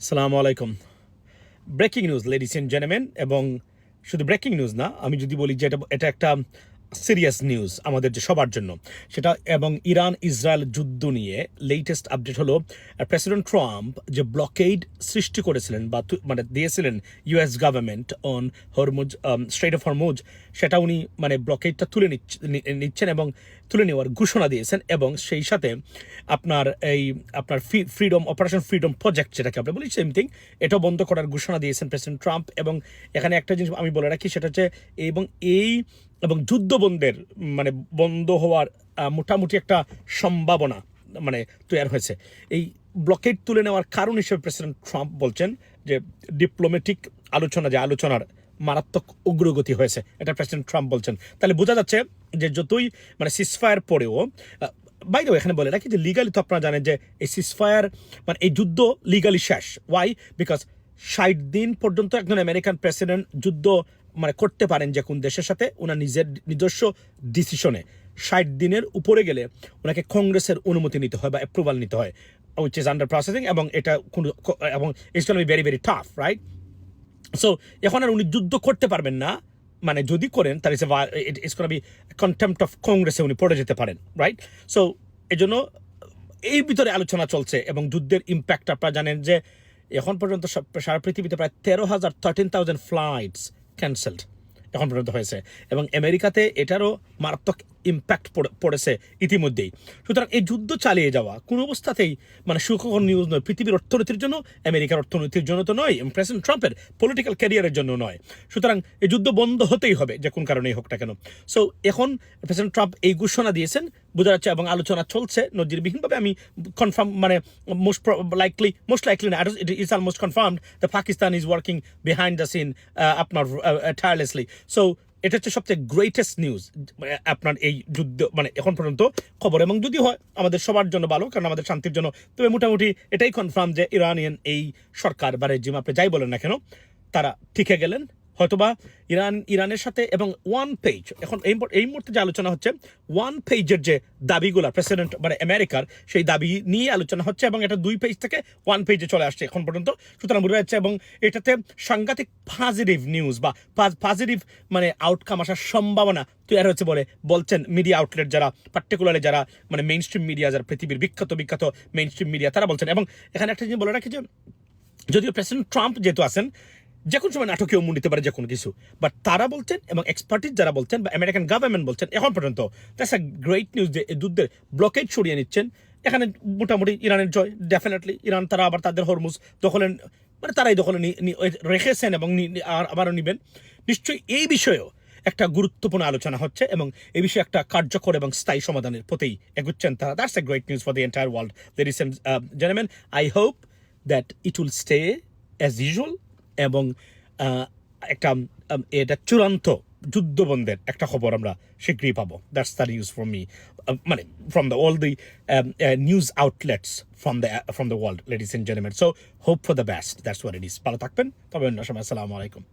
সালামু আলাইকুম। Breaking news ladies and gentleman, এবং শুধু ব্রেকিং নিউজ না, আমি যদি বলি যে এটা একটা সিরিয়াস নিউজ আমাদের যে সবার জন্য সেটা, এবং ইরান ইসরায়েল যুদ্ধ নিয়ে লেটেস্ট আপডেট হলো প্রেসিডেন্ট ট্রাম্প যে ব্লকেড সৃষ্টি করেছিলেন বা মানে দিয়েছিলেন US government on Hormuz, strait of Hormuz, সেটা উনি মানে ব্লকেডটা তুলে নিচ্ছেন এবং তুলে নেওয়ার ঘোষণা দিয়েছেন। এবং সেই সাথে আপনার ফ্রিডম অপারেশন ফ্রিডম প্রজেক্ট, যেটাকে আমরা বলি সেম থিং, এটাও বন্ধ করার ঘোষণা দিয়েছেন প্রেসিডেন্ট ট্রাম্প। এবং এখানে একটা জিনিস আমি বলে রাখি, সেটা হচ্ছে এবং যুদ্ধ বন্ধের মানে বন্ধ হওয়ার মোটামুটি একটা সম্ভাবনা মানে তৈরি হয়েছে। এই ব্লকেড তুলে নেওয়ার কারণ হিসেবে প্রেসিডেন্ট ট্রাম্প বলছেন যে ডিপ্লোম্যাটিক আলোচনার মারাত্মক অগ্রগতি হয়েছে, এটা প্রেসিডেন্ট ট্রাম্প বলছেন। তাহলে বোঝা যাচ্ছে যে যতই মানে সিজফায়ার পরেও, বাইরে এখানে বলে রাখি যে লিগালি তো আপনারা জানেন যে এই সিজফায়ার মানে এই যুদ্ধ লিগালি শেষ। ওয়াই? বিকজ 60 দিন পর্যন্ত একজন আমেরিকান প্রেসিডেন্ট যুদ্ধ মানে করতে পারেন যে কোন দেশের সাথে, ওনার নিজস্ব ডিসিশনে। 60 দিনের উপরে গেলে ওনাকে কংগ্রেসের অনুমতি নিতে হয় বা অ্যাপ্রুভাল নিতে হয়, উইচ ইজ আন্ডার প্রসেসিং, এবং এটা এবং it's gonna be very very tough, right? So এখন আর উনি যুদ্ধ করতে পারবেন না, মানে যদি করেন তাহলে it's gonna be contempt of কংগ্রেসে উনি পড়ে যেতে পারেন, রাইট? সো এই জন্য এই ভিতরে আলোচনা চলছে, এবং যুদ্ধের ইম্প্যাক্ট আপনারা জানেন যে এখন পর্যন্ত সারা পৃথিবীতে প্রায় 13,000 ফ্লাইটস ক্যান্সেলড এখন পর্যন্ত হয়েছে, এবং আমেরিকাতে এটারও মারাত্মক ইম্প্যাক্ট পড়েছে ইতিমধ্যেই। সুতরাং এই যুদ্ধ চালিয়ে যাওয়া কোনো অবস্থাতেই মানে সুখকর নিউজ নয়, পৃথিবীর অর্থনীতির জন্য, আমেরিকার অর্থনীতির জন্য তো নয়, প্রেসিডেন্ট ট্রাম্পের পলিটিক্যাল ক্যারিয়ারের জন্য নয়। সুতরাং এই যুদ্ধ বন্ধ হতেই হবে যে কোন কারণেই হোক না কেন। সো এখন প্রেসিডেন্ট ট্রাম্প এই ঘোষণা দিয়েছেন, বোঝা যাচ্ছে, এবং আলোচনা চলছে নজিরবিহীনভাবে। আমি কনফার্ম মানে মোস্ট লাইকলি না, it is almost confirmed the Pakistan is working behind the scene আপনার টায়ারলেসলি। সো এটা হচ্ছে সবচেয়ে গ্রেটেস্ট নিউজ আপনার এই যুদ্ধ মানে এখন পর্যন্ত খবর, এবং যদি হয় আমাদের সবার জন্য ভালো, কারণ আমাদের শান্তির জন্য। তবে মোটামুটি এটাই কনফার্ম যে ইরানিয়ান এই সরকার বা রেজিম, আপনি যাই বলেন না কেন, তারা টিকে গেলেন হয়তোবা ইরানের সাথে। এবং ওয়ান পেজ এখন এই মুহূর্তে যে আলোচনা হচ্ছে, ওয়ান পেজের যে দাবিগুলো প্রেসিডেন্ট মানে আমেরিকার, সেই দাবি নিয়ে আলোচনা হচ্ছে, এবং এটা 2 পেজ থেকে 1 পেজে চলে আসছে এখন পর্যন্ত। সুতরাং বোঝা যাচ্ছে, এবং এটাতে সাংঘাতিক পজিটিভ নিউজ বা পজিটিভ মানে আউটকাম আসার সম্ভাবনা তৈরি হচ্ছে বলছেন মিডিয়া আউটলেট যারা, পার্টিকুলারলি যারা মানে মেইন স্ট্রিম মিডিয়া, যারা পৃথিবীর বিখ্যাত মেইন স্ট্রিম মিডিয়া, তারা বলছেন। এবং এখানে একটা জিনিস বলে রাখি যে যদিও প্রেসিডেন্ট ট্রাম্প যেহেতু আছেন, যে কোনো সময় নাটকীয় মূল্য নিতে পারে যে কোনো কিছু, বাট তারা বলছেন এবং এক্সপার্টিস যারা বলছেন বা আমেরিকান গভর্নমেন্ট বলছেন এখন পর্যন্ত, দ্যাটস আ গ্রেট নিউজ যে যুদ্ধের ব্লকেজ সরিয়ে নিচ্ছেন। এখানে মোটামুটি ইরানের জয়, ডেফিনেটলি ইরান তারা আবার তাদের হরমুজ দখলে মানে তারাই দখলে রেখেছেন এবং আবারও নেবেন নিশ্চয়ই। এই বিষয়েও একটা গুরুত্বপূর্ণ আলোচনা হচ্ছে, এবং এই বিষয়ে একটা কার্যকর এবং স্থায়ী সমাধানের পথেই এগুচ্ছেন তারা। That's a great news for the entire world, ladies and gentleman. I hope that it will stay as usual, এবং একটা এটা চূড়ান্ত যুদ্ধবন্ধের একটা খবর আমরা শীঘ্রই পাবো। That's the news from me, মানে from the all the news outlets from the world, ladies and gentleman. So hope for the best, that's what it is. ভালো থাকবেন, তবে অন্য সময়। আসসালামু আলাইকুম।